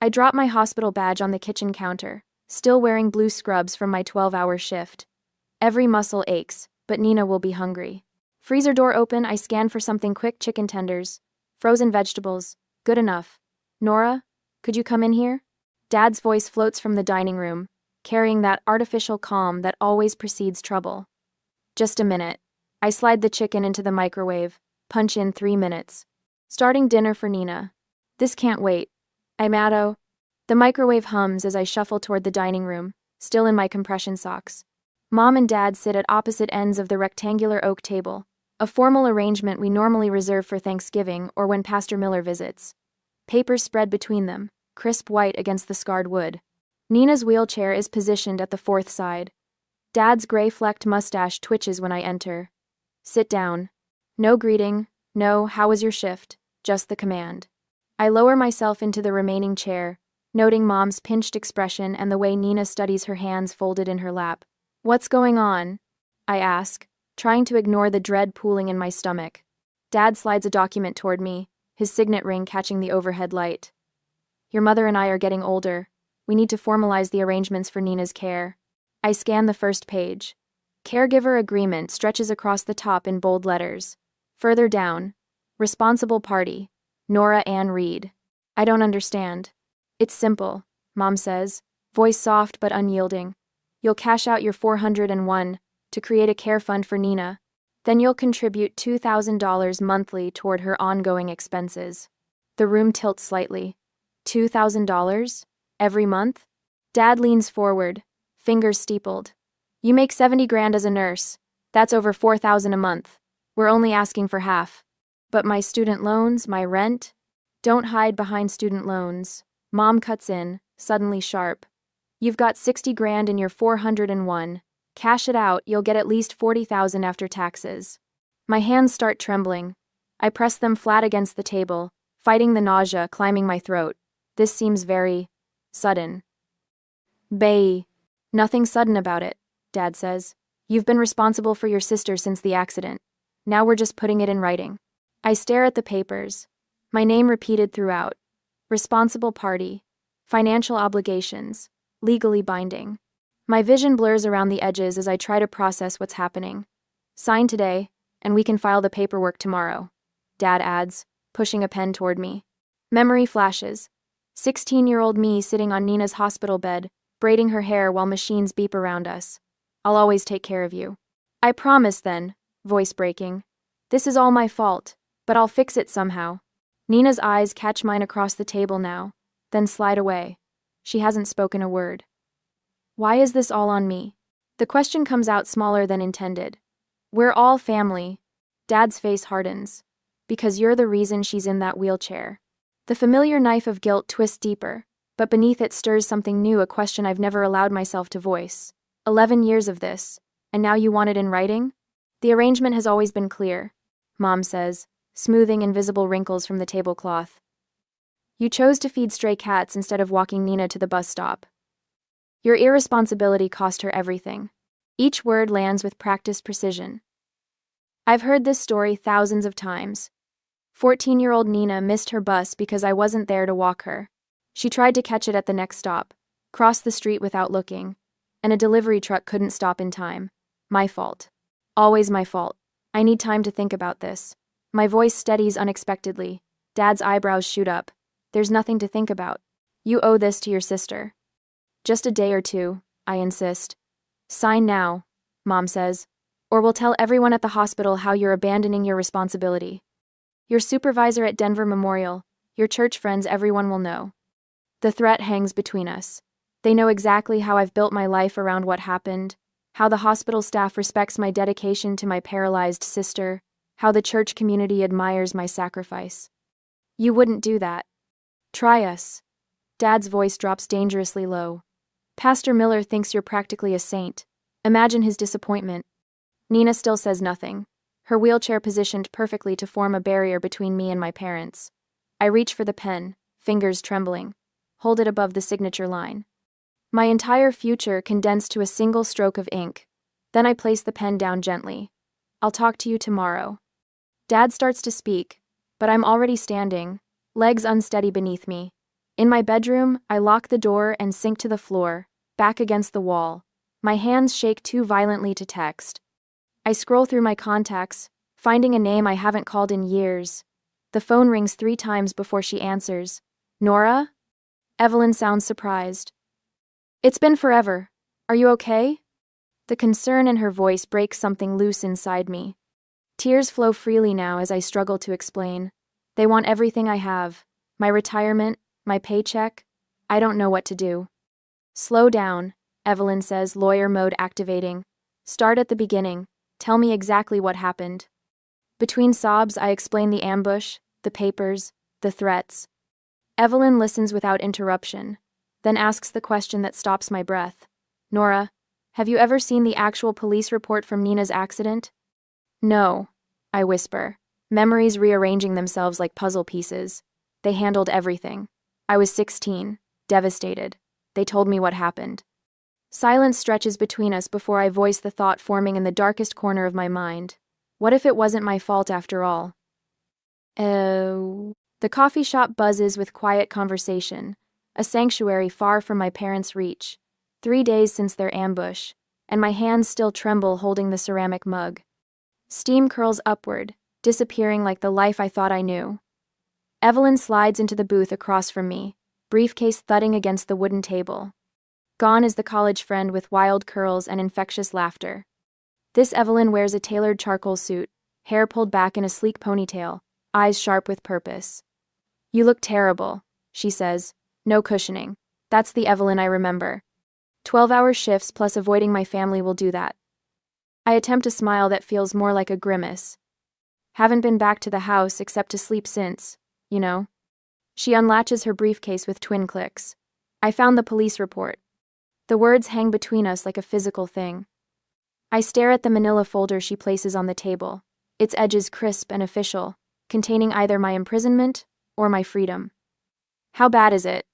I drop my hospital badge on the kitchen counter, still wearing blue scrubs from my 12-hour shift. Every muscle aches, but Nina will be hungry. Freezer door open, I scan for something quick: chicken tenders, frozen vegetables, good enough. Norah, could you come in here? Dad's voice floats from the dining room, carrying that artificial calm that always precedes trouble. Just a minute. I slide the chicken into the microwave, punch in 3 minutes. Starting dinner for Nina. This can't wait. I'm Addo. The microwave hums as I shuffle toward the dining room, still in my compression socks. Mom and Dad sit at opposite ends of the rectangular oak table, a formal arrangement we normally reserve for Thanksgiving or when Pastor Miller visits. Papers spread between them, crisp white against the scarred wood. Nina's wheelchair is positioned at the fourth side. Dad's gray-flecked mustache twitches when I enter. Sit down. No greeting, no "how was your shift," just the command. I lower myself into the remaining chair, noting Mom's pinched expression and the way Nina studies her hands folded in her lap. "What's going on?" I ask, trying to ignore the dread pooling in my stomach. Dad slides a document toward me, his signet ring catching the overhead light. "Your mother and I are getting older. We need to formalize the arrangements for Nina's care." I scan the first page. Caregiver agreement stretches across the top in bold letters. Further down, responsible party, Norah Ann Reed. I don't understand. "It's simple," Mom says, voice soft but unyielding. "You'll cash out your $401 to create a care fund for Nina. Then you'll contribute $2,000 monthly toward her ongoing expenses." The room tilts slightly. $2,000? Every month? Dad leans forward, fingers steepled. "You make 70 grand as a nurse. That's over 4,000 a month. We're only asking for half." "But my student loans, my rent?" "Don't hide behind student loans." Mom cuts in, suddenly sharp. "You've got 60 grand in your 401. Cash it out, you'll get at least 40,000 after taxes." My hands start trembling. I press them flat against the table, fighting the nausea climbing my throat. This seems very sudden. "Bae." "Nothing sudden about it," Dad says. "You've been responsible for your sister since the accident. Now we're just putting it in writing." I stare at the papers. My name repeated throughout. Responsible party. Financial obligations. Legally binding. My vision blurs around the edges as I try to process what's happening. "Sign today, and we can file the paperwork tomorrow," Dad adds, pushing a pen toward me. Memory flashes. 16-year-old me sitting on Nina's hospital bed, braiding her hair while machines beep around us. "I'll always take care of you." "I promise then," voice breaking. "This is all my fault, but I'll fix it somehow." Nina's eyes catch mine across the table now, then slide away. She hasn't spoken a word. Why is this all on me? The question comes out smaller than intended. "We're all family." Dad's face hardens. "Because you're the reason she's in that wheelchair." The familiar knife of guilt twists deeper, but beneath it stirs something new, a question I've never allowed myself to voice. 11 years of this, and now you want it in writing? "The arrangement has always been clear," Mom says, smoothing invisible wrinkles from the tablecloth. "You chose to feed stray cats instead of walking Nina to the bus stop. Your irresponsibility cost her everything." Each word lands with practiced precision. I've heard this story thousands of times. 14-year-old Nina missed her bus because I wasn't there to walk her. She tried to catch it at the next stop, crossed the street without looking, and a delivery truck couldn't stop in time. My fault. Always my fault. I need time to think about this. My voice steadies unexpectedly. Dad's eyebrows shoot up. "There's nothing to think about. You owe this to your sister." "Just a day or two," I insist. "Sign now," Mom says, "or we'll tell everyone at the hospital how you're abandoning your responsibility. Your supervisor at Denver Memorial, your church friends, everyone will know." The threat hangs between us. They know exactly how I've built my life around what happened, how the hospital staff respects my dedication to my paralyzed sister, how the church community admires my sacrifice. "You wouldn't do that. Try us." Dad's voice drops dangerously low. "Pastor Miller thinks you're practically a saint. Imagine his disappointment." Nina still says nothing, her wheelchair positioned perfectly to form a barrier between me and my parents. I reach for the pen, fingers trembling, hold it above the signature line. My entire future condensed to a single stroke of ink. Then I place the pen down gently. "I'll talk to you tomorrow." Dad starts to speak, but I'm already standing, legs unsteady beneath me. In my bedroom, I lock the door and sink to the floor, back against the wall. My hands shake too violently to text. I scroll through my contacts, finding a name I haven't called in years. The phone rings 3 times before she answers. Norah? Evelyn sounds surprised. It's been forever. Are you okay? The concern in her voice breaks something loose inside me. Tears flow freely now as I struggle to explain. They want everything I have. My retirement, my paycheck. I don't know what to do. Slow down, Evelyn says, lawyer mode activating. Start at the beginning. Tell me exactly what happened. Between sobs, I explain the ambush, the papers, the threats. Evelyn listens without interruption, then asks the question that stops my breath. Norah, have you ever seen the actual police report from Nina's accident? No, I whisper, memories rearranging themselves like puzzle pieces. They handled everything. I was 16, devastated. They told me what happened. Silence stretches between us before I voice the thought forming in the darkest corner of my mind. What if it wasn't my fault after all? The coffee shop buzzes with quiet conversation, a sanctuary far from my parents' reach. 3 days since their ambush, and my hands still tremble holding the ceramic mug. Steam curls upward, disappearing like the life I thought I knew. Evelyn slides into the booth across from me, briefcase thudding against the wooden table. Gone is the college friend with wild curls and infectious laughter. This Evelyn wears a tailored charcoal suit, hair pulled back in a sleek ponytail, eyes sharp with purpose. You look terrible, she says, no cushioning. That's the Evelyn I remember. 12-hour shifts plus avoiding my family will do that. I attempt a smile that feels more like a grimace. Haven't been back to the house except to sleep since, you know. She unlatches her briefcase with twin clicks. I found the police report. The words hang between us like a physical thing. I stare at the manila folder she places on the table, its edges crisp and official, containing either my imprisonment or my freedom. How bad is it?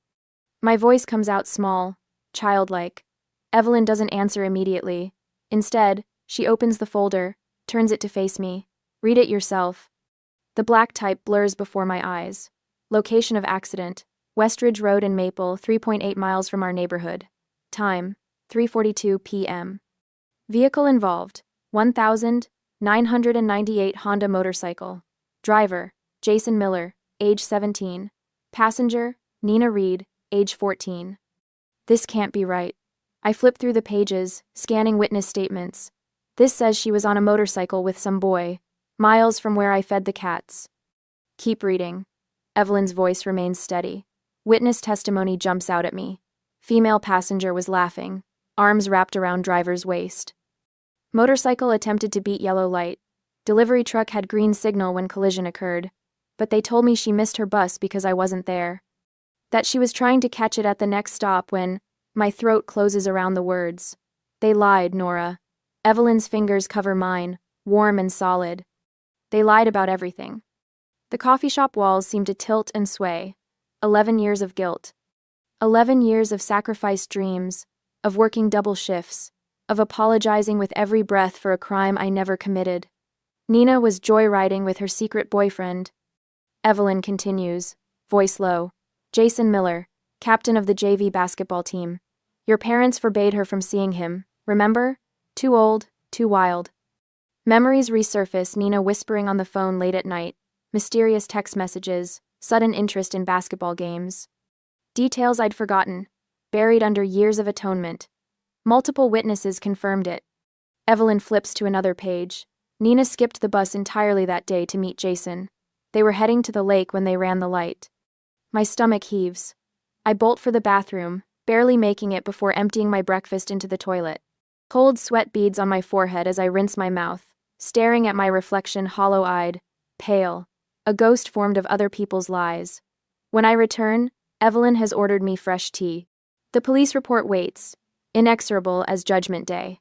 My voice comes out small, childlike. Evelyn doesn't answer immediately. Instead, she opens the folder, turns it to face me. Read it yourself. The black type blurs before my eyes. Location of accident: Westridge Road in Maple, 3.8 miles from our neighborhood. Time: 3:42 p.m. Vehicle involved: 1,998 Honda motorcycle. Driver: Jason Miller, age 17. Passenger: Nina Reed, age 14. This can't be right. I flip through the pages, scanning witness statements. This says she was on a motorcycle with some boy, miles from where I fed the cats. Keep reading. Evelyn's voice remains steady. Witness testimony jumps out at me. Female passenger was laughing, arms wrapped around driver's waist. Motorcycle attempted to beat yellow light. Delivery truck had green signal when collision occurred, but they told me she missed her bus because I wasn't there. That she was trying to catch it at the next stop when my throat closes around the words. They lied, Norah. Evelyn's fingers cover mine, warm and solid. They lied about everything. The coffee shop walls seem to tilt and sway. 11 years of guilt. 11 years of sacrificed dreams, of working double shifts, of apologizing with every breath for a crime I never committed. Nina was joyriding with her secret boyfriend. Evelyn continues, voice low. Jason Miller, captain of the JV basketball team. Your parents forbade her from seeing him, remember? Too old, too wild. Memories resurface, Nina whispering on the phone late at night, mysterious text messages, sudden interest in basketball games. Details I'd forgotten, buried under years of atonement. Multiple witnesses confirmed it. Evelyn flips to another page. Nina skipped the bus entirely that day to meet Jason. They were heading to the lake when they ran the light. My stomach heaves. I bolt for the bathroom, barely making it before emptying my breakfast into the toilet. Cold sweat beads on my forehead as I rinse my mouth, staring at my reflection hollow-eyed, pale, a ghost formed of other people's lies. When I return, Evelyn has ordered me fresh tea. The police report waits, inexorable as Judgment Day.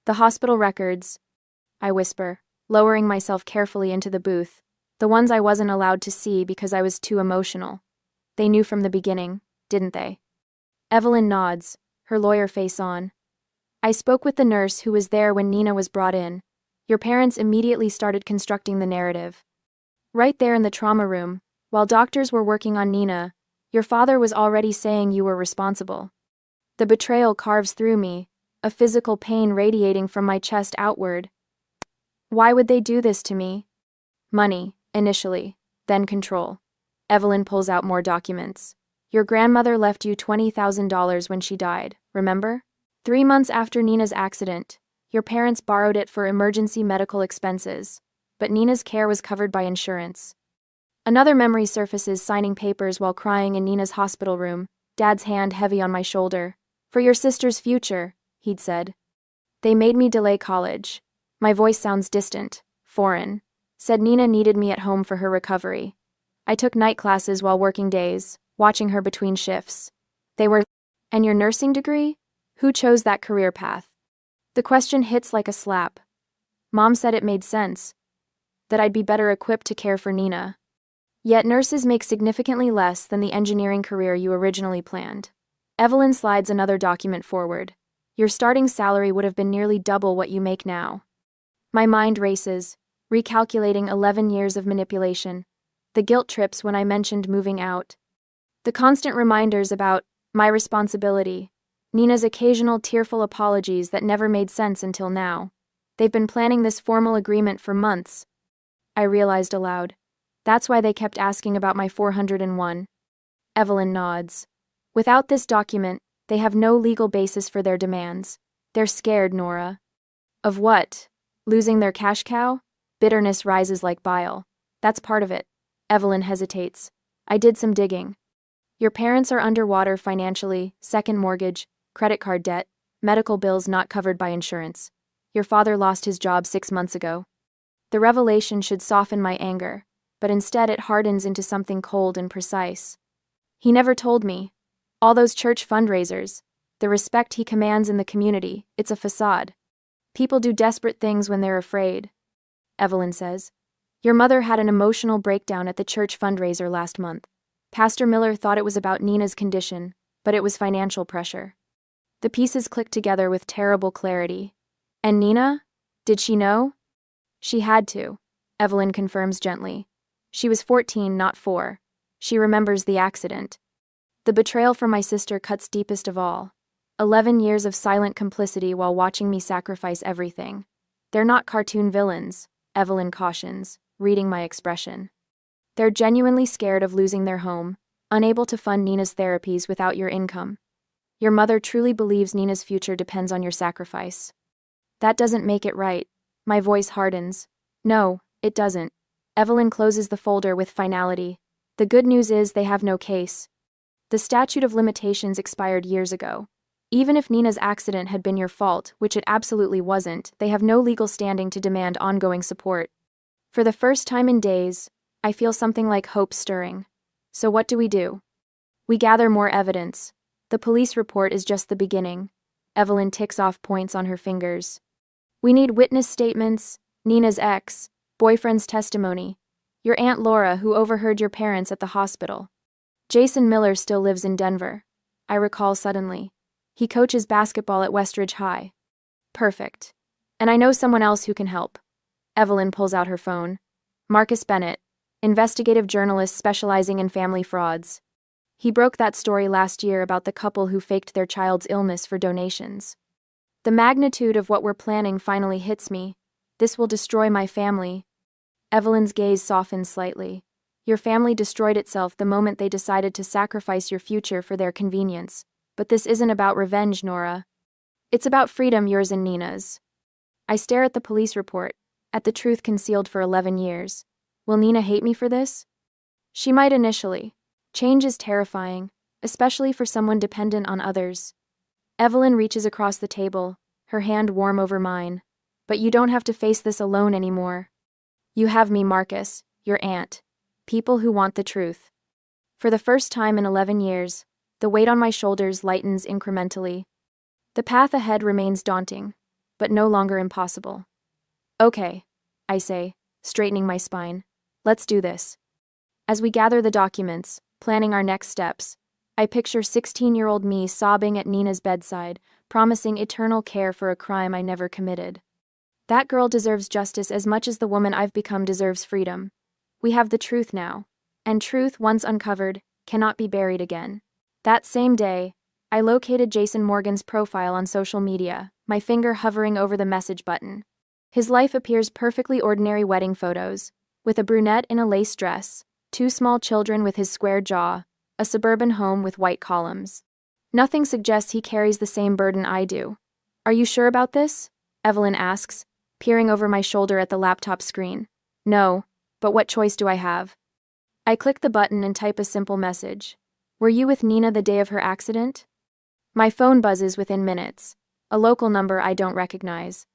The hospital records, I whisper, lowering myself carefully into the booth, the ones I wasn't allowed to see because I was too emotional. They knew from the beginning, didn't they? Evelyn nods, her lawyer face on. I spoke with the nurse who was there when Nina was brought in. Your parents immediately started constructing the narrative. Right there in the trauma room, while doctors were working on Nina, Your father was already saying you were responsible. The betrayal carves through me, a physical pain radiating from my chest outward. Why would they do this to me? Money, initially, then control. Evelyn pulls out more documents. Your grandmother left you $20,000 when she died, remember? 3 months after Nina's accident, your parents borrowed it for emergency medical expenses, but Nina's care was covered by insurance. Another memory surfaces, signing papers while crying in Nina's hospital room, Dad's hand heavy on my shoulder. For your sister's future, he'd said. They made me delay college. My voice sounds distant, foreign. Said Nina needed me at home for her recovery. I took night classes while working days, watching her between shifts. They were, and your nursing degree? Who chose that career path? The question hits like a slap. Mom said it made sense, that I'd be better equipped to care for Nina. Yet nurses make significantly less than the engineering career you originally planned. Evelyn slides another document forward. Your starting salary would have been nearly double what you make now. My mind races, recalculating 11 years of manipulation. The guilt trips when I mentioned moving out. The constant reminders about my responsibility. Nina's occasional tearful apologies that never made sense until now. They've been planning this formal agreement for months. I realized aloud. That's why they kept asking about my 401. Evelyn nods. Without this document, they have no legal basis for their demands. They're scared, Norah. Of what? Losing their cash cow? Bitterness rises like bile. That's part of it. Evelyn hesitates. I did some digging. Your parents are underwater financially, second mortgage, credit card debt, medical bills not covered by insurance. Your father lost his job 6 months ago. The revelation should soften my anger, but instead it hardens into something cold and precise. He never told me. All those church fundraisers, the respect he commands in the community, it's a facade. People do desperate things when they're afraid. Evelyn says. Your mother had an emotional breakdown at the church fundraiser last month. Pastor Miller thought it was about Nina's condition, but it was financial pressure. The pieces click together with terrible clarity. And Nina? Did she know? She had to, Evelyn confirms gently. She was 14, not 4. She remembers the accident. The betrayal from my sister cuts deepest of all. 11 years of silent complicity while watching me sacrifice everything. They're not cartoon villains, Evelyn cautions, reading my expression. They're genuinely scared of losing their home, unable to fund Nina's therapies without your income. Your mother truly believes Nina's future depends on your sacrifice. That doesn't make it right. My voice hardens. No, it doesn't. Evelyn closes the folder with finality. The good news is they have no case. The statute of limitations expired years ago. Even if Nina's accident had been your fault, which it absolutely wasn't, they have no legal standing to demand ongoing support. For the first time in days, I feel something like hope stirring. So what do? We gather more evidence. The police report is just the beginning. Evelyn ticks off points on her fingers. We need witness statements, Nina's ex-boyfriend's testimony, your Aunt Laura who overheard your parents at the hospital. Jason Miller still lives in Denver. I recall suddenly. He coaches basketball at Westridge High. Perfect. And I know someone else who can help. Evelyn pulls out her phone. Marcus Bennett, investigative journalist specializing in family frauds. He broke that story last year about the couple who faked their child's illness for donations. The magnitude of what we're planning finally hits me. This will destroy my family. Evelyn's gaze softens slightly. Your family destroyed itself the moment they decided to sacrifice your future for their convenience. But this isn't about revenge, Norah. It's about freedom, yours and Nina's. I stare at the police report, at the truth concealed for 11 years. Will Nina hate me for this? She might initially. Change is terrifying, especially for someone dependent on others. Evelyn reaches across the table, her hand warm over mine. But you don't have to face this alone anymore. You have me, Marcus, your aunt. People who want the truth. For the first time in 11 years, the weight on my shoulders lightens incrementally. The path ahead remains daunting, but no longer impossible. Okay, I say, straightening my spine. Let's do this. As we gather the documents, planning our next steps, I picture 16-year-old me sobbing at Nina's bedside, promising eternal care for a crime I never committed. That girl deserves justice as much as the woman I've become deserves freedom. We have the truth now. And truth, once uncovered, cannot be buried again. That same day, I located Jason Morgan's profile on social media, my finger hovering over the message button. His life appears perfectly ordinary wedding photos, with a brunette in a lace dress, 2 small children with his square jaw, a suburban home with white columns. Nothing suggests he carries the same burden I do. Are you sure about this? Evelyn asks, peering over my shoulder at the laptop screen. No, but what choice do I have? I click the button and type a simple message. Were you with Nina the day of her accident? My phone buzzes within minutes. A local number I don't recognize.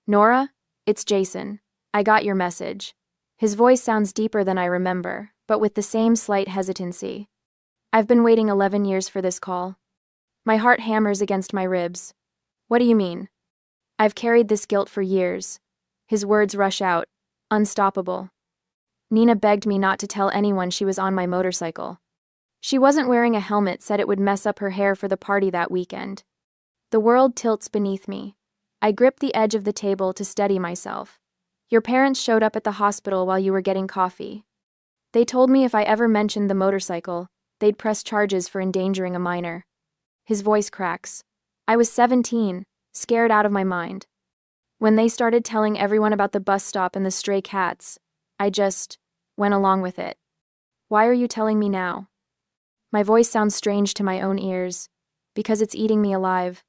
Norah? It's Jason. I got your message. His voice sounds deeper than I remember, but with the same slight hesitancy. I've been waiting 11 years for this call. My heart hammers against my ribs. What do you mean? I've carried this guilt for years. His words rush out, unstoppable. Nina begged me not to tell anyone she was on my motorcycle. She wasn't wearing a helmet, said it would mess up her hair for the party that weekend. The world tilts beneath me. I grip the edge of the table to steady myself. Your parents showed up at the hospital while you were getting coffee. They told me if I ever mentioned the motorcycle, they'd press charges for endangering a minor. His voice cracks. I was 17, scared out of my mind. When they started telling everyone about the bus stop and the stray cats, I just went along with it. Why are you telling me now? My voice sounds strange to my own ears, because it's eating me alive.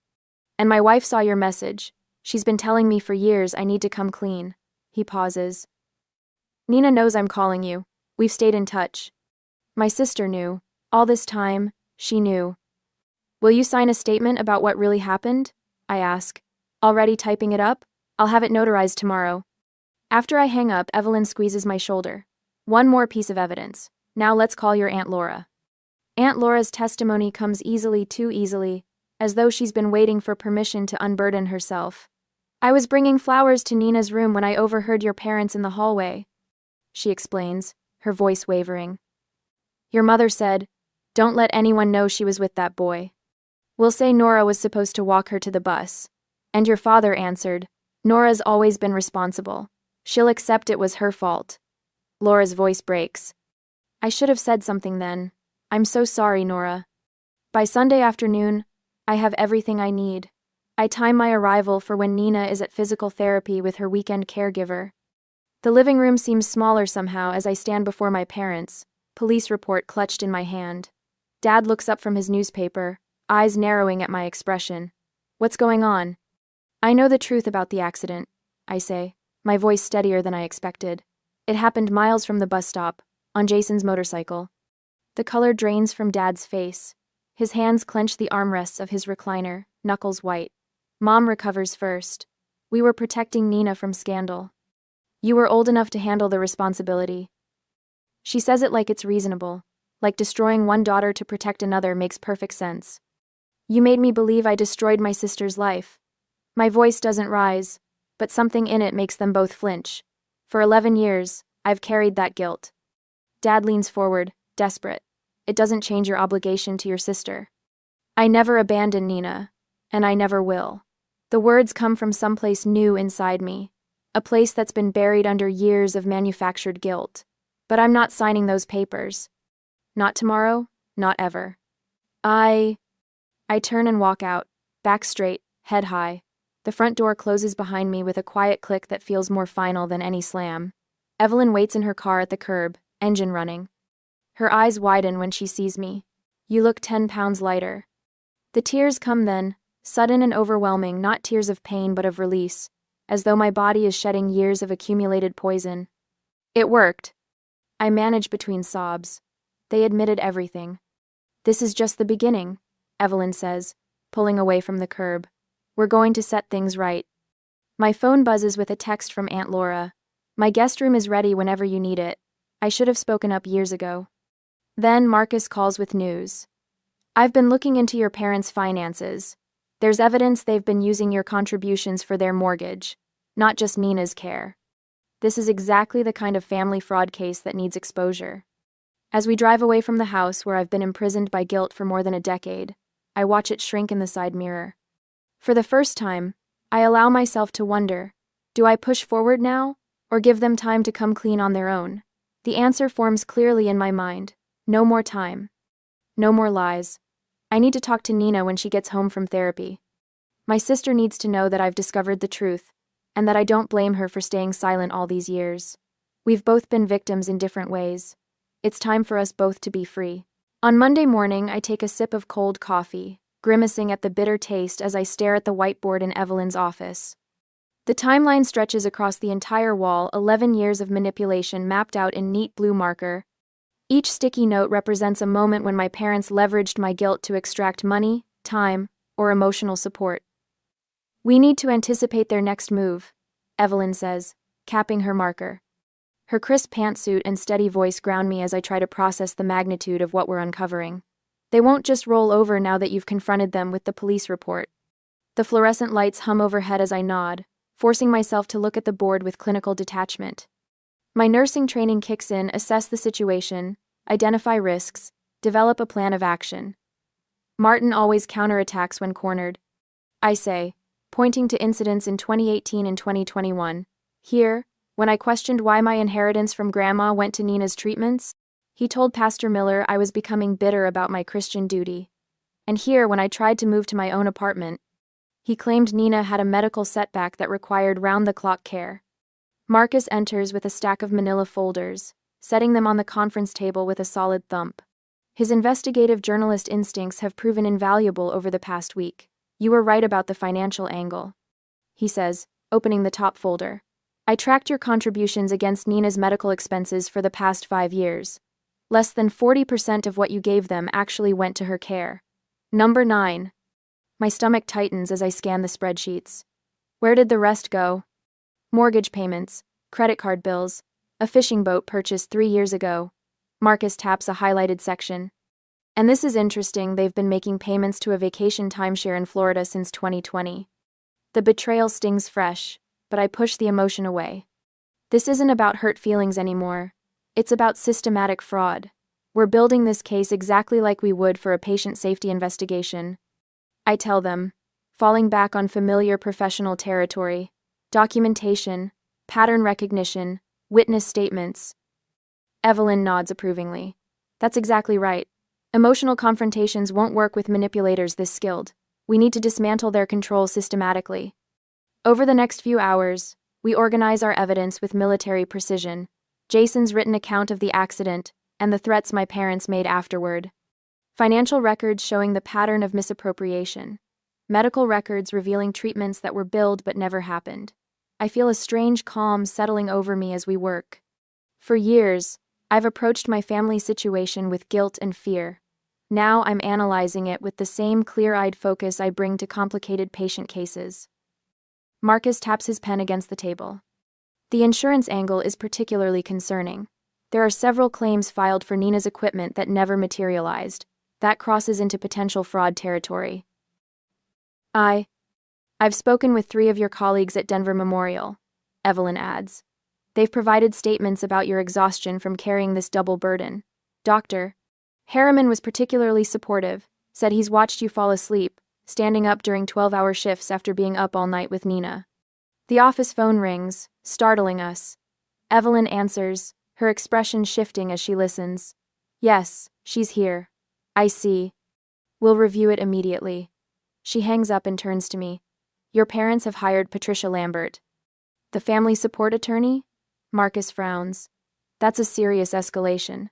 And my wife saw your message. She's been telling me for years I need to come clean. He pauses. Nina knows I'm calling you. We've stayed in touch. My sister knew. All this time, she knew. Will you sign a statement about what really happened? I ask. Already typing it up? I'll have it notarized tomorrow. After I hang up, Evelyn squeezes my shoulder. One more piece of evidence. Now let's call your Aunt Laura. Aunt Laura's testimony comes easily, too easily, as though she's been waiting for permission to unburden herself. I was bringing flowers to Nina's room when I overheard your parents in the hallway, she explains, her voice wavering. Your mother said, don't let anyone know she was with that boy. We'll say Norah was supposed to walk her to the bus. And your father answered, Norah's always been responsible. She'll accept it was her fault. Laura's voice breaks. I should have said something then. I'm so sorry, Norah. By Sunday afternoon, I have everything I need. I time my arrival for when Nina is at physical therapy with her weekend caregiver. The living room seems smaller somehow as I stand before my parents, police report clutched in my hand. Dad looks up from his newspaper, eyes narrowing at my expression. What's going on? I know the truth about the accident, I say, my voice steadier than I expected. It happened miles from the bus stop, on Jason's motorcycle. The color drains from Dad's face. His hands clench the armrests of his recliner, knuckles white. Mom recovers first. We were protecting Nina from scandal. You were old enough to handle the responsibility. She says it like it's reasonable, like destroying one daughter to protect another makes perfect sense. You made me believe I destroyed my sister's life. My voice doesn't rise, but something in it makes them both flinch. For 11 years, I've carried that guilt. Dad leans forward, desperate. It doesn't change your obligation to your sister. I never abandoned Nina, and I never will. The words come from someplace new inside me, a place that's been buried under years of manufactured guilt. But I'm not signing those papers. Not tomorrow, not ever. I turn and walk out, back straight, head high. The front door closes behind me with a quiet click that feels more final than any slam. Evelyn waits in her car at the curb, engine running. Her eyes widen when she sees me. You look 10 pounds lighter. The tears come then, sudden and overwhelming, not tears of pain but of release, as though my body is shedding years of accumulated poison. It worked. I manage between sobs. They admitted everything. This is just the beginning, Evelyn says, pulling away from the curb. We're going to set things right. My phone buzzes with a text from Aunt Laura. My guest room is ready whenever you need it. I should have spoken up years ago. Then Marcus calls with news. I've been looking into your parents' finances. There's evidence they've been using your contributions for their mortgage, not just Nina's care. This is exactly the kind of family fraud case that needs exposure. As we drive away from the house where I've been imprisoned by guilt for more than a decade, I watch it shrink in the side mirror. For the first time, I allow myself to wonder, do I push forward now, or give them time to come clean on their own? The answer forms clearly in my mind. No more time. No more lies. I need to talk to Nina when she gets home from therapy. My sister needs to know that I've discovered the truth, and that I don't blame her for staying silent all these years. We've both been victims in different ways. It's time for us both to be free. On Monday morning, I take a sip of cold coffee, grimacing at the bitter taste as I stare at the whiteboard in Evelyn's office. The timeline stretches across the entire wall, 11 years of manipulation mapped out in neat blue marker. Each sticky note represents a moment when my parents leveraged my guilt to extract money, time, or emotional support. We need to anticipate their next move, Evelyn says, capping her marker. Her crisp pantsuit and steady voice ground me as I try to process the magnitude of what we're uncovering. They won't just roll over now that you've confronted them with the police report. The fluorescent lights hum overhead as I nod, forcing myself to look at the board with clinical detachment. My nursing training kicks in, assess the situation, identify risks, develop a plan of action. Martin always counterattacks when cornered. I say, pointing to incidents in 2018 and 2021. Here, when I questioned why my inheritance from Grandma went to Nina's treatments, he told Pastor Miller I was becoming bitter about my Christian duty. And here, when I tried to move to my own apartment, he claimed Nina had a medical setback that required round-the-clock care. Marcus enters with a stack of manila folders, setting them on the conference table with a solid thump. His investigative journalist instincts have proven invaluable over the past week. You were right about the financial angle, he says, opening the top folder. I tracked your contributions against Nina's medical expenses for the past 5 years. Less than 40% of what you gave them actually went to her care. Number 9. My stomach tightens as I scan the spreadsheets. Where did the rest go? Mortgage payments, credit card bills, a fishing boat purchased 3 years ago. Marcus taps a highlighted section. And this is interesting, they've been making payments to a vacation timeshare in Florida since 2020. The betrayal stings fresh, but I push the emotion away. This isn't about hurt feelings anymore. It's about systematic fraud. We're building this case exactly like we would for a patient safety investigation. I tell them, falling back on familiar professional territory, documentation, pattern recognition, witness statements. Evelyn nods approvingly. That's exactly right. Emotional confrontations won't work with manipulators this skilled. We need to dismantle their control systematically. Over the next few hours, we organize our evidence with military precision. Jason's written account of the accident, and the threats my parents made afterward. Financial records showing the pattern of misappropriation. Medical records revealing treatments that were billed but never happened. I feel a strange calm settling over me as we work. For years, I've approached my family situation with guilt and fear. Now I'm analyzing it with the same clear-eyed focus I bring to complicated patient cases. Marcus taps his pen against the table. The insurance angle is particularly concerning. There are several claims filed for Nina's equipment that never materialized. That crosses into potential fraud territory. I've spoken with 3 of your colleagues at Denver Memorial, Evelyn adds. They've provided statements about your exhaustion from carrying this double burden. Dr. Harriman was particularly supportive, said he's watched you fall asleep, standing up during 12-hour shifts after being up all night with Nina. The office phone rings, startling us. Evelyn answers, her expression shifting as she listens. Yes, she's here. I see. We'll review it immediately. She hangs up and turns to me. Your parents have hired Patricia Lambert. The family support attorney? Marcus frowns. That's a serious escalation.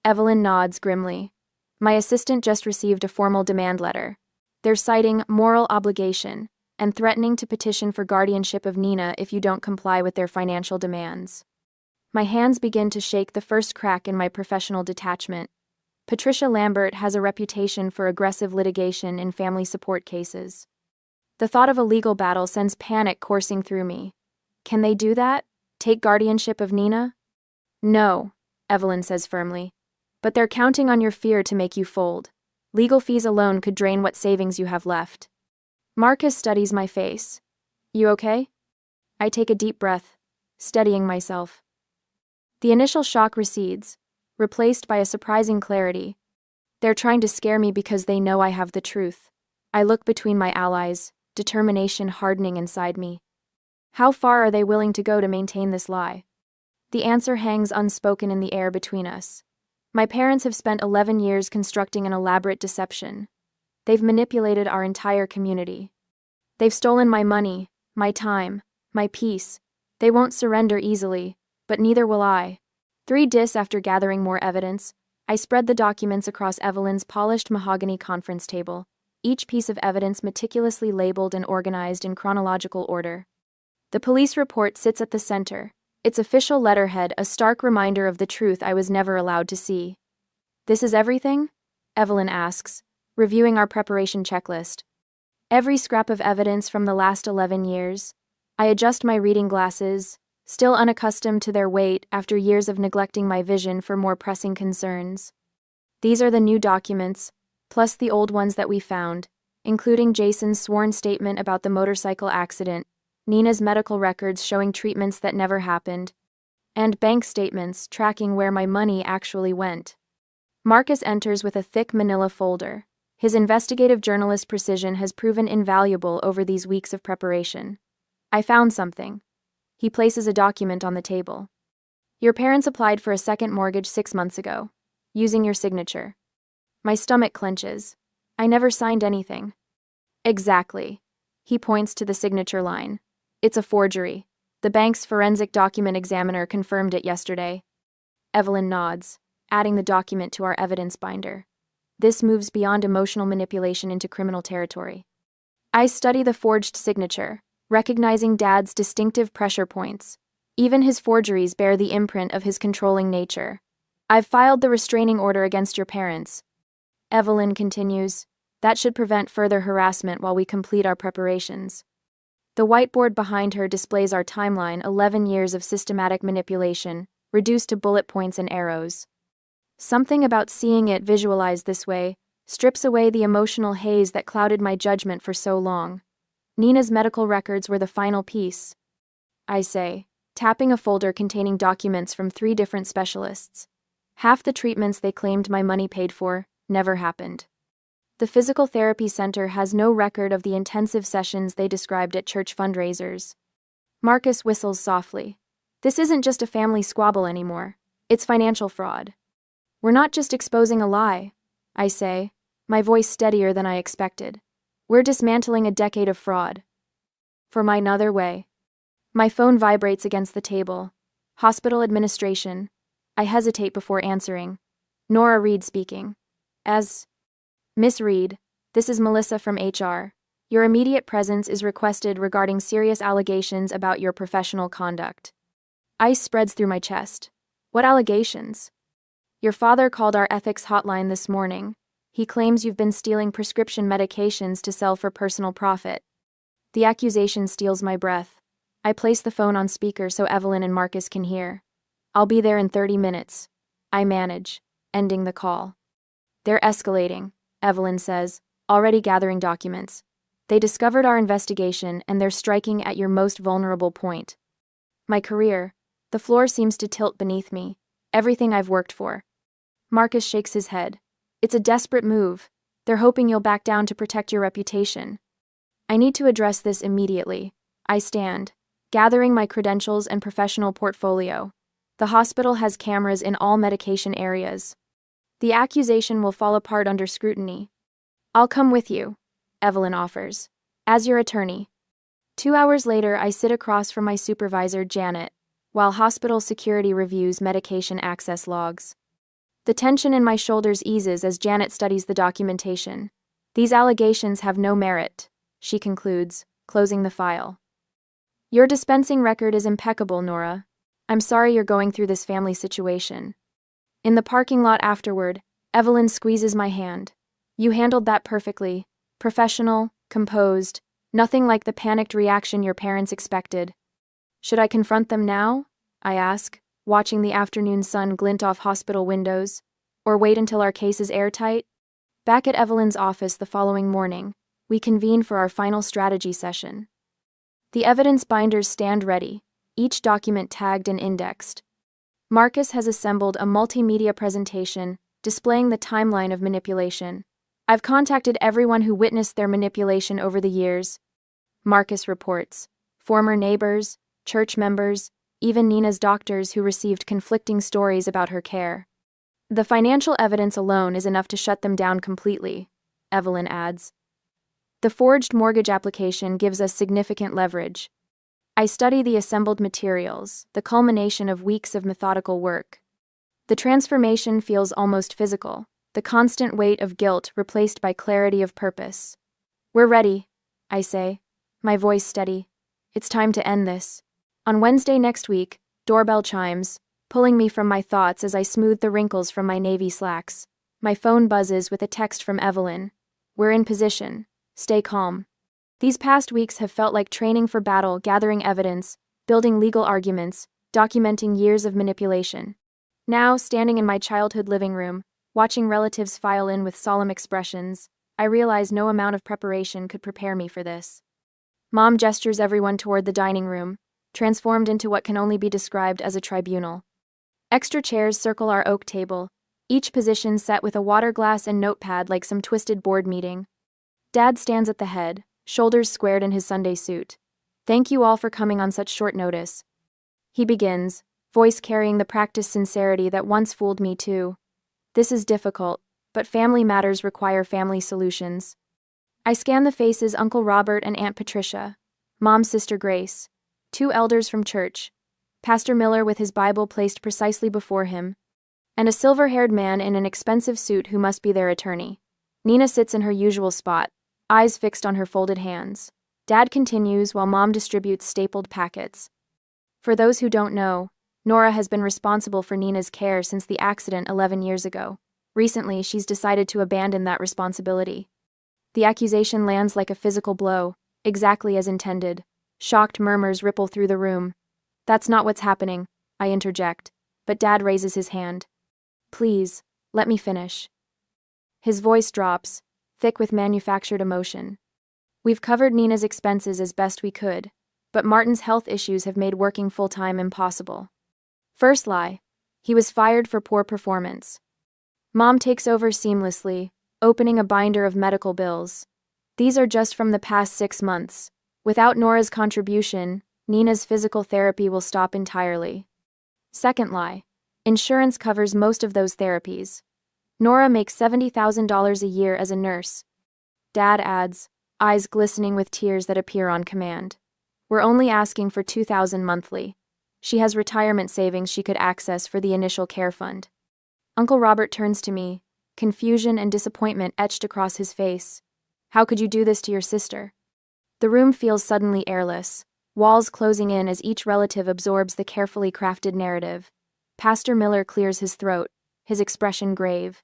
Evelyn nods grimly. My assistant just received a formal demand letter. They're citing moral obligation and threatening to petition for guardianship of Nina if you don't comply with their financial demands. My hands begin to shake, the first crack in my professional detachment. Patricia Lambert has a reputation for aggressive litigation in family support cases. The thought of a legal battle sends panic coursing through me. Can they do that? Take guardianship of Nina? No, Evelyn says firmly. But they're counting on your fear to make you fold. Legal fees alone could drain what savings you have left. Marcus studies my face. You okay? I take a deep breath, steadying myself. The initial shock recedes, replaced by a surprising clarity. They're trying to scare me because they know I have the truth. I look between my allies, determination hardening inside me. How far are they willing to go to maintain this lie? The answer hangs unspoken in the air between us. My parents have spent 11 years constructing an elaborate deception. They've manipulated our entire community. They've stolen my money, my time, my peace. They won't surrender easily, but neither will I. 3 days after gathering more evidence, I spread the documents across Evelyn's polished mahogany conference table, each piece of evidence meticulously labeled and organized in chronological order. The police report sits at the center, its official letterhead a stark reminder of the truth I was never allowed to see. "This is everything?" Evelyn asks, reviewing our preparation checklist. "Every scrap of evidence from the last 11 years. I adjust my reading glasses, still unaccustomed to their weight after years of neglecting my vision for more pressing concerns. These are the new documents, plus the old ones that we found, including Jason's sworn statement about the motorcycle accident, Nina's medical records showing treatments that never happened, and bank statements tracking where my money actually went." Marcus enters with a thick manila folder. His investigative journalist precision has proven invaluable over these weeks of preparation. "I found something." He places a document on the table. "Your parents applied for a second mortgage 6 months ago, using your signature." My stomach clenches. I never signed anything. "Exactly." He points to the signature line. "It's a forgery. The bank's forensic document examiner confirmed it yesterday." Evelyn nods, adding the document to our evidence binder. This moves beyond emotional manipulation into criminal territory. I study the forged signature, recognizing Dad's distinctive pressure points. Even his forgeries bear the imprint of his controlling nature. "I've filed the restraining order against your parents." Evelyn continues. "That should prevent further harassment while we complete our preparations." The whiteboard behind her displays our timeline, 11 years of systematic manipulation, reduced to bullet points and arrows. Something about seeing it visualized this way strips away the emotional haze that clouded my judgment for so long. Nina's medical records were the final piece, I say, tapping a folder containing documents from 3 different specialists. Half the treatments they claimed my money paid for never happened. The physical therapy center has no record of the intensive sessions they described at church fundraisers. Marcus whistles softly. "This isn't just a family squabble anymore. It's financial fraud." "We're not just exposing a lie," I say, my voice steadier than I expected. "We're dismantling a decade of fraud." "For my another way." My phone vibrates against the table. Hospital administration. I hesitate before answering. Norah Reed speaking. "Miss Reed, this is Melissa from HR. Your immediate presence is requested regarding serious allegations about your professional conduct." Ice spreads through my chest. "What allegations?" "Your father called our ethics hotline this morning. He claims you've been stealing prescription medications to sell for personal profit." The accusation steals my breath. I place the phone on speaker so Evelyn and Marcus can hear. "I'll be there in 30 minutes. I manage, ending the call. "They're escalating," Evelyn says, already gathering documents. "They discovered our investigation and they're striking at your most vulnerable point." My career. The floor seems to tilt beneath me. Everything I've worked for. Marcus shakes his head. "It's a desperate move. They're hoping you'll back down to protect your reputation." I need to address this immediately. I stand, gathering my credentials and professional portfolio. The hospital has cameras in all medication areas. The accusation will fall apart under scrutiny. "I'll come with you," Evelyn offers, "as your attorney." 2 hours later, I sit across from my supervisor, Janet, while hospital security reviews medication access logs. The tension in my shoulders eases as Janet studies the documentation. "These allegations have no merit," she concludes, closing the file. "Your dispensing record is impeccable, Norah. I'm sorry you're going through this family situation." In the parking lot afterward, Evelyn squeezes my hand. "You handled that perfectly. Professional, composed, nothing like the panicked reaction your parents expected." "Should I confront them now?" I ask, watching the afternoon sun glint off hospital windows. "Or wait until our case is airtight?" Back at Evelyn's office the following morning, we convene for our final strategy session. The evidence binders stand ready, each document tagged and indexed. Marcus has assembled a multimedia presentation displaying the timeline of manipulation. "I've contacted everyone who witnessed their manipulation over the years," Marcus reports. "Former neighbors, church members, even Nina's doctors who received conflicting stories about her care." The financial evidence alone is enough to shut them down completely, Evelyn adds. The forged mortgage application gives us significant leverage. I study the assembled materials, the culmination of weeks of methodical work. The transformation feels almost physical, the constant weight of guilt replaced by clarity of purpose. We're ready, I say, my voice steady. It's time to end this. On Wednesday next week, doorbell chimes, pulling me from my thoughts as I smooth the wrinkles from my navy slacks. My phone buzzes with a text from Evelyn. We're in position. Stay calm. These past weeks have felt like training for battle, gathering evidence, building legal arguments, documenting years of manipulation. Now, standing in my childhood living room, watching relatives file in with solemn expressions, I realize no amount of preparation could prepare me for this. Mom gestures everyone toward the dining room, transformed into what can only be described as a tribunal. Extra chairs circle our oak table, each position set with a water glass and notepad like some twisted board meeting. Dad stands at the head, shoulders squared in his Sunday suit. Thank you all for coming on such short notice. He begins, voice carrying the practiced sincerity that once fooled me too. This is difficult, but family matters require family solutions. I scan the faces Uncle Robert and Aunt Patricia, Mom's sister Grace, two elders from church, Pastor Miller with his Bible placed precisely before him, and a silver-haired man in an expensive suit who must be their attorney. Nina sits in her usual spot, eyes fixed on her folded hands. Dad continues while Mom distributes stapled packets. For those who don't know, Norah has been responsible for Nina's care since the accident 11 years ago. Recently, she's decided to abandon that responsibility. The accusation lands like a physical blow, exactly as intended. Shocked murmurs ripple through the room. That's not what's happening, I interject, but Dad raises his hand. Please, let me finish. His voice drops, thick with manufactured emotion. We've covered Nina's expenses as best we could, but Martin's health issues have made working full-time impossible. First lie, he was fired for poor performance. Mom takes over seamlessly, opening a binder of medical bills. These are just from the past 6 months. Without Nora's contribution, Nina's physical therapy will stop entirely. Second lie, insurance covers most of those therapies. Norah makes $70,000 a year as a nurse. Dad adds, eyes glistening with tears that appear on command. We're only asking for $2,000 monthly. She has retirement savings she could access for the initial care fund. Uncle Robert turns to me, confusion and disappointment etched across his face. How could you do this to your sister? The room feels suddenly airless, walls closing in as each relative absorbs the carefully crafted narrative. Pastor Miller clears his throat, his expression grave.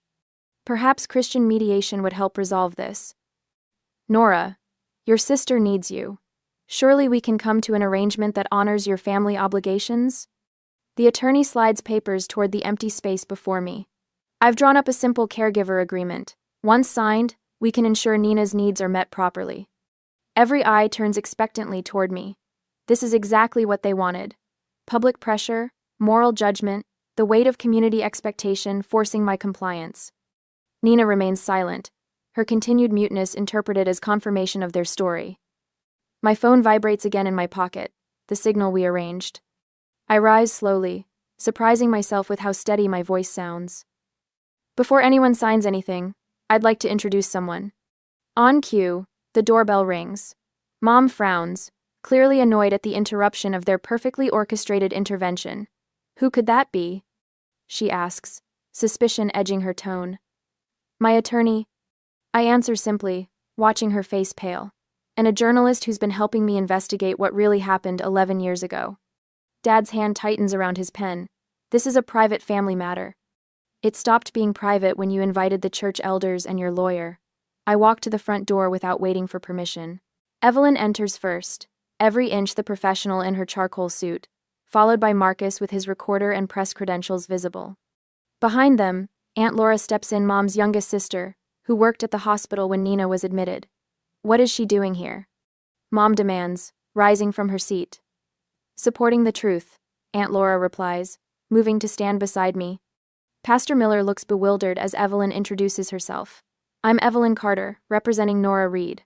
Perhaps Christian mediation would help resolve this. Norah, your sister needs you. Surely we can come to an arrangement that honors your family obligations? The attorney slides papers toward the empty space before me. I've drawn up a simple caregiver agreement. Once signed, we can ensure Nina's needs are met properly. Every eye turns expectantly toward me. This is exactly what they wanted. Public pressure, moral judgment, the weight of community expectation forcing my compliance. Nina remains silent, her continued muteness interpreted as confirmation of their story. My phone vibrates again in my pocket, the signal we arranged. I rise slowly, surprising myself with how steady my voice sounds. Before anyone signs anything, I'd like to introduce someone. On cue, the doorbell rings. Mom frowns, clearly annoyed at the interruption of their perfectly orchestrated intervention. Who could that be? She asks, suspicion edging her tone. My attorney. I answer simply, watching her face pale. And a journalist who's been helping me investigate what really happened 11 years ago. Dad's hand tightens around his pen. This is a private family matter. It stopped being private when you invited the church elders and your lawyer. I walk to the front door without waiting for permission. Evelyn enters first, every inch the professional in her charcoal suit, followed by Marcus with his recorder and press credentials visible. Behind them, Aunt Laura steps in, Mom's youngest sister, who worked at the hospital when Nina was admitted. What is she doing here? Mom demands, rising from her seat. Supporting the truth, Aunt Laura replies, moving to stand beside me. Pastor Miller looks bewildered as Evelyn introduces herself. I'm Evelyn Carter, representing Norah Reed.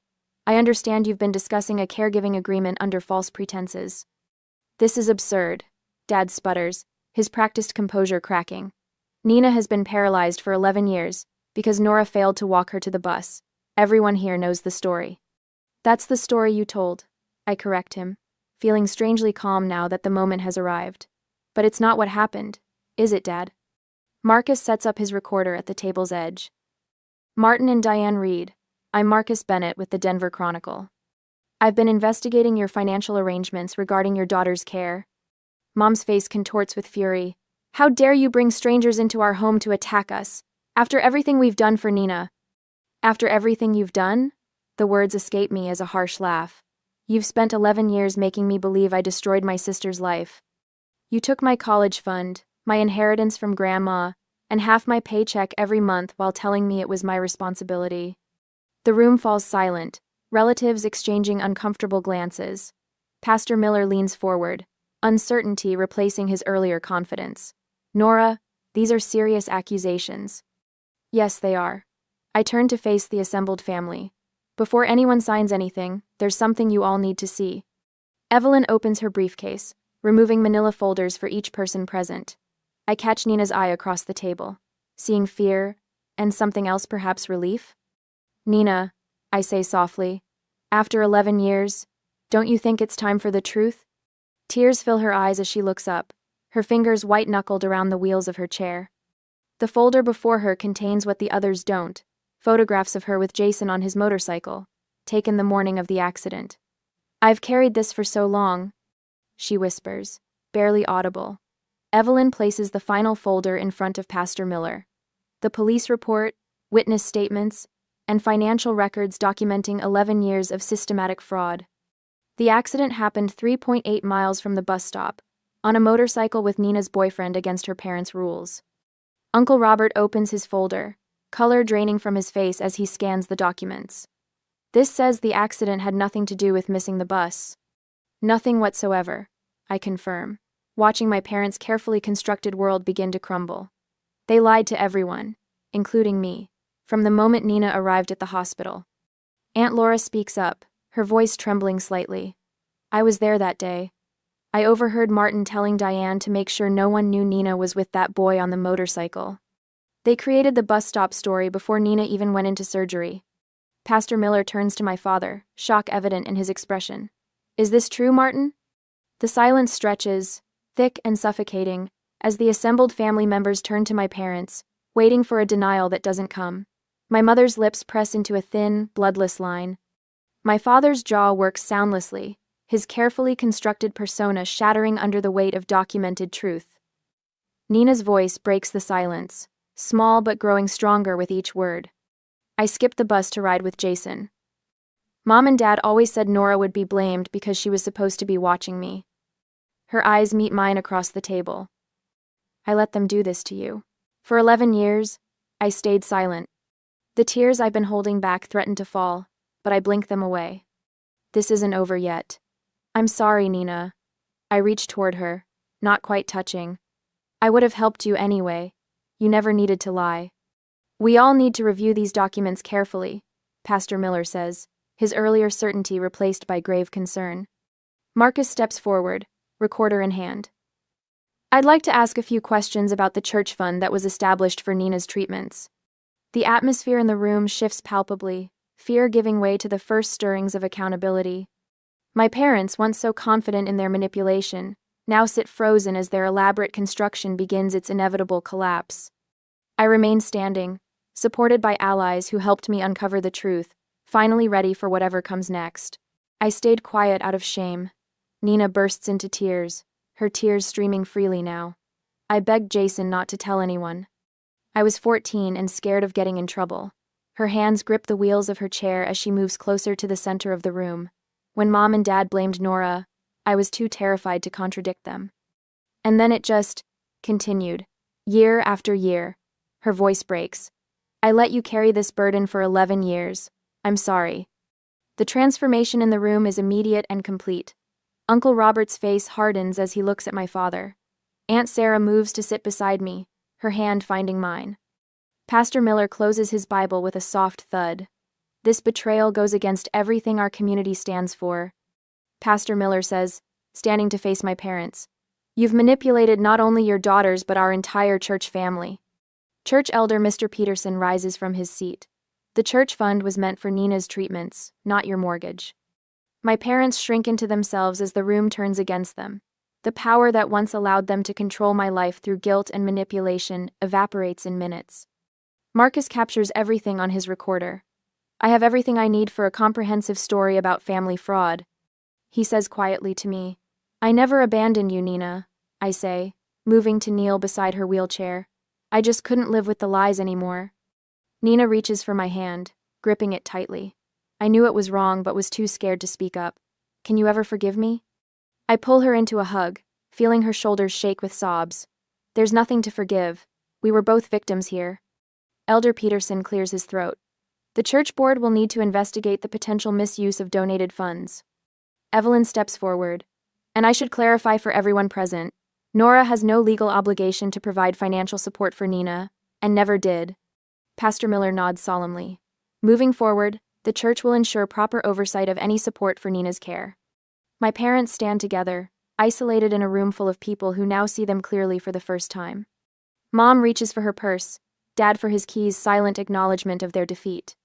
I understand you've been discussing a caregiving agreement under false pretenses. This is absurd, Dad sputters, his practiced composure cracking. Nina has been paralyzed for 11 years because Norah failed to walk her to the bus. Everyone here knows the story. That's the story you told, I correct him, feeling strangely calm now that the moment has arrived. But it's not what happened, is it, Dad? Marcus sets up his recorder at the table's edge. Martin and Diane Reed, I'm Marcus Bennett with the Denver Chronicle. I've been investigating your financial arrangements regarding your daughter's care. Mom's face contorts with fury. How dare you bring strangers into our home to attack us? After everything we've done for Nina. After everything you've done? The words escape me as a harsh laugh. You've spent 11 years making me believe I destroyed my sister's life. You took my college fund, my inheritance from Grandma, and half my paycheck every month while telling me it was my responsibility. The room falls silent, relatives exchanging uncomfortable glances. Pastor Miller leans forward, uncertainty replacing his earlier confidence. Norah, these are serious accusations. Yes, they are. I turn to face the assembled family. Before anyone signs anything, there's something you all need to see. Evelyn opens her briefcase, removing manila folders for each person present. I catch Nina's eye across the table, seeing fear, and something else, perhaps relief. Nina, I say softly, after 11 years, don't you think it's time for the truth? Tears fill her eyes as she looks up, her fingers white-knuckled around the wheels of her chair. The folder before her contains what the others don't, photographs of her with Jason on his motorcycle, taken the morning of the accident. I've carried this for so long, she whispers, barely audible. Evelyn places the final folder in front of Pastor Miller. The police report, witness statements, and financial records documenting 11 years of systematic fraud. The accident happened 3.8 miles from the bus stop, on a motorcycle with Nina's boyfriend against her parents' rules. Uncle Robert opens his folder, color draining from his face as he scans the documents. This says the accident had nothing to do with missing the bus. Nothing whatsoever, I confirm, watching my parents' carefully constructed world begin to crumble. They lied to everyone, including me, from the moment Nina arrived at the hospital. Aunt Laura speaks up, her voice trembling slightly. I was there that day. I overheard Martin telling Diane to make sure no one knew Nina was with that boy on the motorcycle. They created the bus stop story before Nina even went into surgery. Pastor Miller turns to my father, shock evident in his expression. Is this true, Martin? The silence stretches, thick and suffocating, as the assembled family members turn to my parents, waiting for a denial that doesn't come. My mother's lips press into a thin, bloodless line. My father's jaw works soundlessly, his carefully constructed persona shattering under the weight of documented truth. Nina's voice breaks the silence, small but growing stronger with each word. I skipped the bus to ride with Jason. Mom and Dad always said Norah would be blamed because she was supposed to be watching me. Her eyes meet mine across the table. I let them do this to you. For 11 years, I stayed silent. The tears I've been holding back threatened to fall, but I blink them away. This isn't over yet. I'm sorry, Nina. I reach toward her, not quite touching. I would have helped you anyway. You never needed to lie. We all need to review these documents carefully, Pastor Miller says, his earlier certainty replaced by grave concern. Marcus steps forward, recorder in hand. I'd like to ask a few questions about the church fund that was established for Nina's treatments. The atmosphere in the room shifts palpably, fear giving way to the first stirrings of accountability. My parents, once so confident in their manipulation, now sit frozen as their elaborate construction begins its inevitable collapse. I remain standing, supported by allies who helped me uncover the truth, finally ready for whatever comes next. I stayed quiet out of shame. Nina bursts into tears, her tears streaming freely now. I begged Jason not to tell anyone. I was 14 and scared of getting in trouble. Her hands grip the wheels of her chair as she moves closer to the center of the room. When Mom and Dad blamed Norah, I was too terrified to contradict them. And then it just continued, year after year. Her voice breaks. I let you carry this burden for 11 years. I'm sorry. The transformation in the room is immediate and complete. Uncle Robert's face hardens as he looks at my father. Aunt Sarah moves to sit beside me, her hand finding mine. Pastor Miller closes his Bible with a soft thud. This betrayal goes against everything our community stands for. Pastor Miller says, standing to face my parents, "You've manipulated not only your daughters but our entire church family. Church elder Mr. Peterson rises from his seat. The church fund was meant for Nina's treatments, not your mortgage. My parents shrink into themselves as the room turns against them. The power that once allowed them to control my life through guilt and manipulation evaporates in minutes. Marcus captures everything on his recorder. I have everything I need for a comprehensive story about family fraud. He says quietly to me. I never abandoned you, Nina, I say, moving to kneel beside her wheelchair. I just couldn't live with the lies anymore. Nina reaches for my hand, gripping it tightly. I knew it was wrong but was too scared to speak up. Can you ever forgive me? I pull her into a hug, feeling her shoulders shake with sobs. There's nothing to forgive. We were both victims here. Elder Peterson clears his throat. The church board will need to investigate the potential misuse of donated funds. Evelyn steps forward. And I should clarify for everyone present, Norah has no legal obligation to provide financial support for Nina, and never did. Pastor Miller nods solemnly. Moving forward, the church will ensure proper oversight of any support for Nina's care. My parents stand together, isolated in a room full of people who now see them clearly for the first time. Mom reaches for her purse, Dad for his keys, silent acknowledgement of their defeat.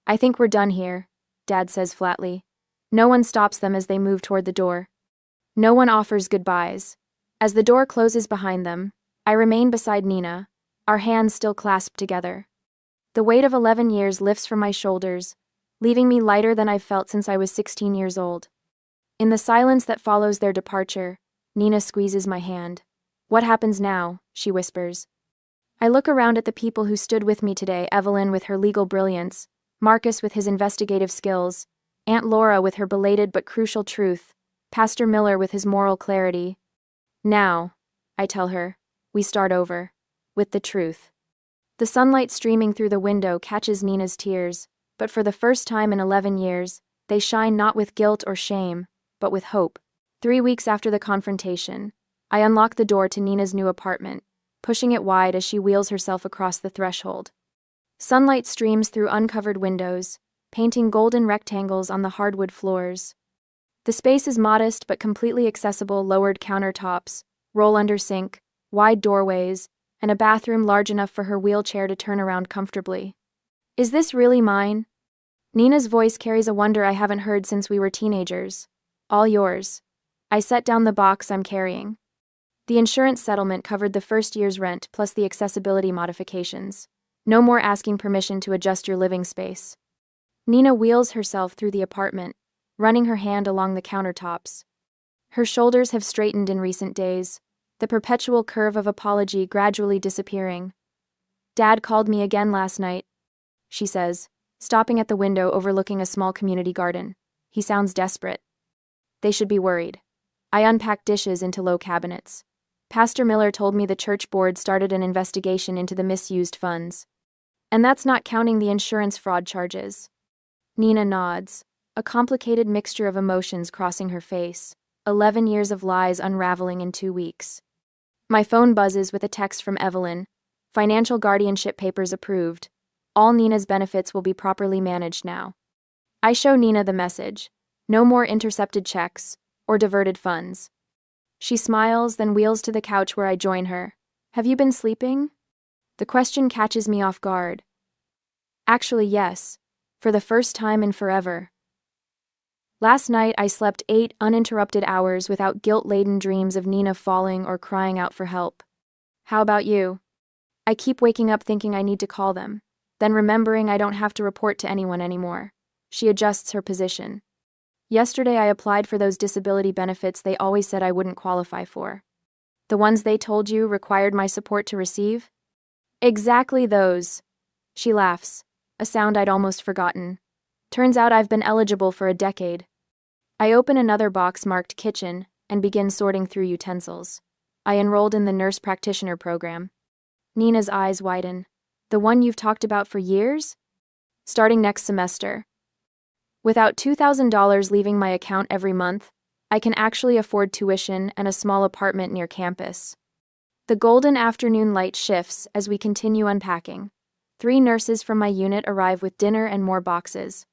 I think we're done here, Dad says flatly. No one stops them as they move toward the door. No one offers goodbyes. As the door closes behind them, I remain beside Nina, our hands still clasped together. The weight of 11 years lifts from my shoulders, leaving me lighter than I've felt since I was 16 years old. In the silence that follows their departure, Nina squeezes my hand. What happens now? She whispers. I look around at the people who stood with me today, Evelyn with her legal brilliance, Marcus with his investigative skills, Aunt Laura with her belated but crucial truth, Pastor Miller with his moral clarity. Now, I tell her, we start over. With the truth. The sunlight streaming through the window catches Nina's tears, but for the first time in 11 years, they shine not with guilt or shame, but with hope. 3 weeks after the confrontation, I unlock the door to Nina's new apartment, pushing it wide as she wheels herself across the threshold. Sunlight streams through uncovered windows, painting golden rectangles on the hardwood floors. The space is modest but completely accessible, lowered countertops, roll-under sink, wide doorways, and a bathroom large enough for her wheelchair to turn around comfortably. Is this really mine? Nina's voice carries a wonder I haven't heard since we were teenagers. All yours. I set down the box I'm carrying. The insurance settlement covered the first year's rent plus the accessibility modifications. No more asking permission to adjust your living space. Nina wheels herself through the apartment, running her hand along the countertops. Her shoulders have straightened in recent days, the perpetual curve of apology gradually disappearing. Dad called me again last night, she says, stopping at the window overlooking a small community garden. He sounds desperate. They should be worried. I unpack dishes into low cabinets. Pastor Miller told me the church board started an investigation into the misused funds. And that's not counting the insurance fraud charges. Nina nods, a complicated mixture of emotions crossing her face. 11 years of lies unraveling in 2 weeks. My phone buzzes with a text from Evelyn. Financial guardianship papers approved. All Nina's benefits will be properly managed now. I show Nina the message. No more intercepted checks or diverted funds. She smiles, then wheels to the couch where I join her. Have you been sleeping? The question catches me off guard. Actually, yes. For the first time in forever. Last night I slept 8 uninterrupted hours without guilt-laden dreams of Nina falling or crying out for help. How about you? I keep waking up thinking I need to call them, then remembering I don't have to report to anyone anymore. She adjusts her position. Yesterday I applied for those disability benefits they always said I wouldn't qualify for. The ones they told you required my support to receive? Exactly those. She laughs, a sound I'd almost forgotten. Turns out I've been eligible for a decade. I open another box marked kitchen and begin sorting through utensils. I enrolled in the nurse practitioner program. Nina's eyes widen. The one you've talked about for years? Starting next semester. Without $2,000 leaving my account every month, I can actually afford tuition and a small apartment near campus. The golden afternoon light shifts as we continue unpacking. 3 nurses from my unit arrive with dinner and more boxes.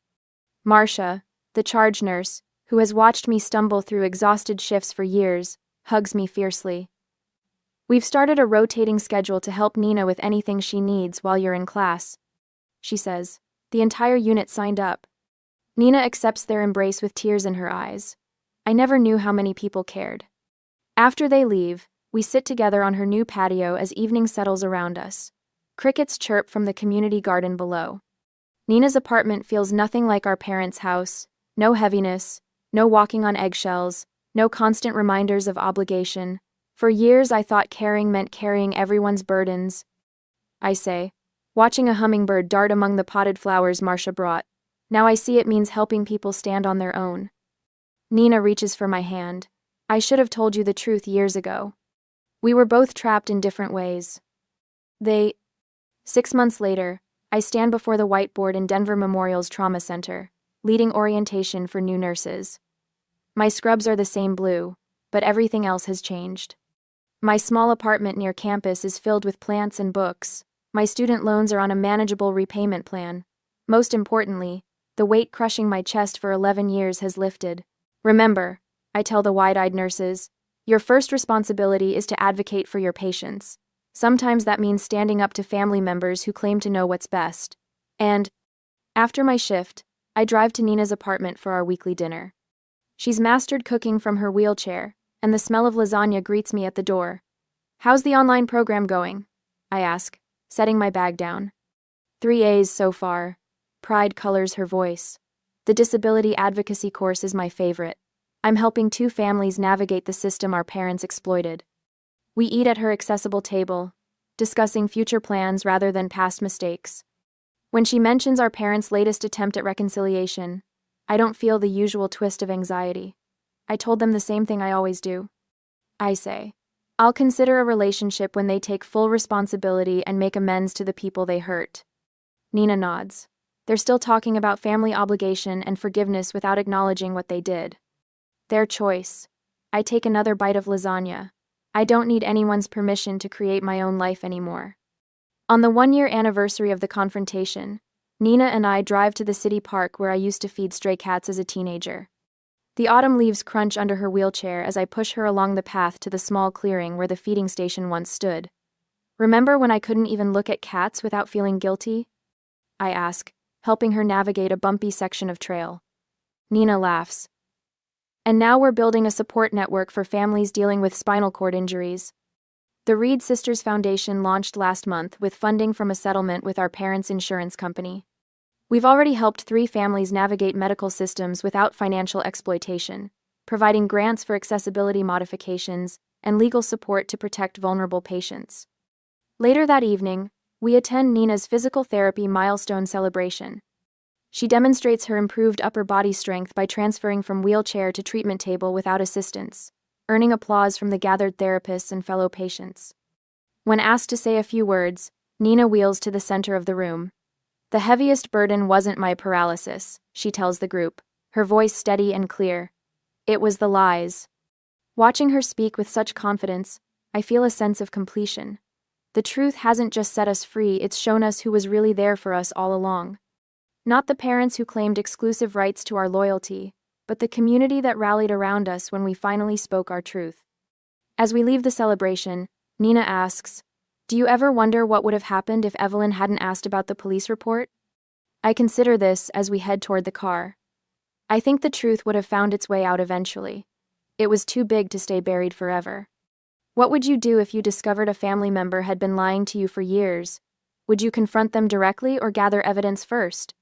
Marcia, the charge nurse, who has watched me stumble through exhausted shifts for years, hugs me fiercely. We've started a rotating schedule to help Nina with anything she needs while you're in class, she says. The entire unit signed up. Nina accepts their embrace with tears in her eyes. I never knew how many people cared. After they leave, we sit together on her new patio as evening settles around us. Crickets chirp from the community garden below. Nina's apartment feels nothing like our parents' house. No heaviness, no walking on eggshells, no constant reminders of obligation. For years I thought caring meant carrying everyone's burdens. I say, watching a hummingbird dart among the potted flowers Marcia brought. Now I see it means helping people stand on their own. Nina reaches for my hand. I should have told you the truth years ago. We were both trapped in different ways. 6 months later, I stand before the whiteboard in Denver Memorial's Trauma Center, leading orientation for new nurses. My scrubs are the same blue, but everything else has changed. My small apartment near campus is filled with plants and books. My student loans are on a manageable repayment plan. Most importantly, the weight crushing my chest for 11 years has lifted. Remember, I tell the wide-eyed nurses, your first responsibility is to advocate for your patients. Sometimes that means standing up to family members who claim to know what's best. And, after my shift, I drive to Nina's apartment for our weekly dinner. She's mastered cooking from her wheelchair, and the smell of lasagna greets me at the door. How's the online program going? I ask, setting my bag down. 3 A's so far. Pride colors her voice. The disability advocacy course is my favorite. I'm helping 2 families navigate the system our parents exploited. We eat at her accessible table, discussing future plans rather than past mistakes. When she mentions our parents' latest attempt at reconciliation, I don't feel the usual twist of anxiety. I told them the same thing I always do. I say, I'll consider a relationship when they take full responsibility and make amends to the people they hurt. Nina nods. They're still talking about family obligation and forgiveness without acknowledging what they did. Their choice. I take another bite of lasagna. I don't need anyone's permission to create my own life anymore. On the 1-year anniversary of the confrontation, Nina and I drive to the city park where I used to feed stray cats as a teenager. The autumn leaves crunch under her wheelchair as I push her along the path to the small clearing where the feeding station once stood. Remember when I couldn't even look at cats without feeling guilty? I ask, helping her navigate a bumpy section of trail. Nina laughs. And now we're building a support network for families dealing with spinal cord injuries. The Reed Sisters Foundation launched last month with funding from a settlement with our parents' insurance company. We've already helped 3 families navigate medical systems without financial exploitation, providing grants for accessibility modifications and legal support to protect vulnerable patients. Later that evening, we attend Nina's physical therapy milestone celebration. She demonstrates her improved upper body strength by transferring from wheelchair to treatment table without assistance, earning applause from the gathered therapists and fellow patients. When asked to say a few words, Nina wheels to the center of the room. The heaviest burden wasn't my paralysis, she tells the group, her voice steady and clear. It was the lies. Watching her speak with such confidence, I feel a sense of completion. The truth hasn't just set us free, it's shown us who was really there for us all along. Not the parents who claimed exclusive rights to our loyalty, but the community that rallied around us when we finally spoke our truth. As we leave the celebration, Nina asks, do you ever wonder what would have happened if Evelyn hadn't asked about the police report? I consider this as we head toward the car. I think the truth would have found its way out eventually. It was too big to stay buried forever. What would you do if you discovered a family member had been lying to you for years? Would you confront them directly or gather evidence first?